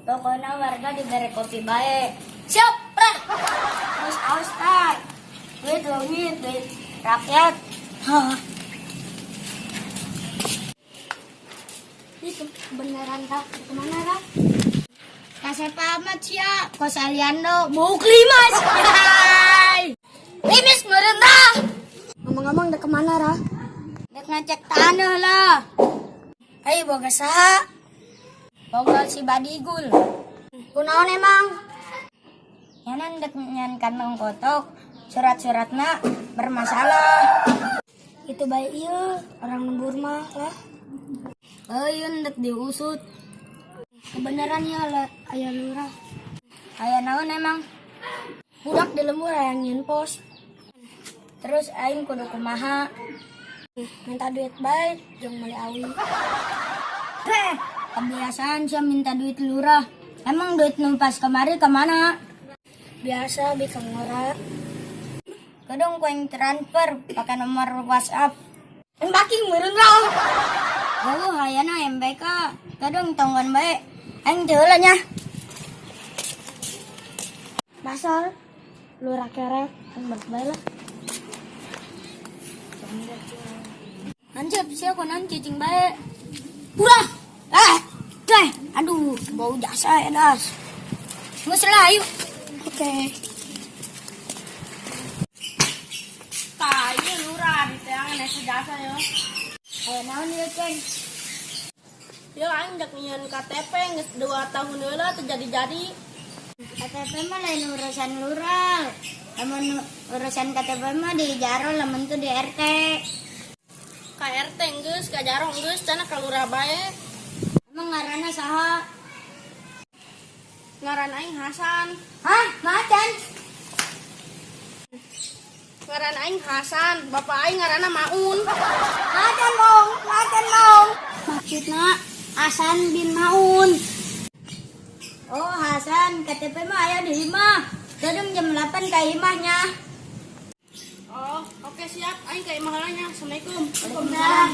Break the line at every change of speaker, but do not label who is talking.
Pokoknya warga diberi kopi baik. Siap, Prak. Aus, tak. Duit rakyat. Itu beneran tak? Kemana tak? Kasih pamat siap. Kos Aliando mau klimas. Klimis meren dah. Ngomong-ngomong dek kemana Rah? Dek ngecek tanah lah. Ayo boga saha? Boga si Badigul. Kunaon emang? Yanan dek nyan kantong kotok. Surat-suratna bermasalah. Itu baik iya orang lembur mah lah. Ayun dek diusut. Kebenaran ya lah aya lurah. Aya naon emang? Budak di lembur aya ngin pos. Terus aing kudu kumaha? Minta duit baik jeung meuli awi. Kebiasaan sih minta duit lurah. Emang duit numpas kemari kemana? Biasa bikin ngora. Kadang ku yang transfer pakai nomor WhatsApp. Embaking meureun raw. Lalu hayana MBK. Kadang tonggon bae. Aing teu heula nya. Basal lurah kerek embak bae lah. Hancep sia konan cicing bae. Urah. Aduh, bau jasa edas. Geus lah yuk. Oke.
Ieu lurah di teangan asa jasa yo.
Aya naon ieu, Ceng?
Yo aing dek nyieun KTP geus 2 tahun heula teu jadi-jadi.
KTP mah lain urusan lurah. Lamun urusan KTP mah di Jaro lamun tuh di RT.
Ka RT geus, ka Jaro geus, cenah ka lurah bae.
Emang ngaranna saha?
Ngaran aing Hasan.
Hah? Macan?
Ngaran aing Hasan, bapak aing ngaranna Maun.
Macan dong. Maksudna Hasan bin Maun. Oh Hasan, KTP mah aya di imah. Kadang jam 8 ka imahnya.
Oh, oke siap. Aing ka imah heula nya. Assalamualaikum.
Waalaikumsalam.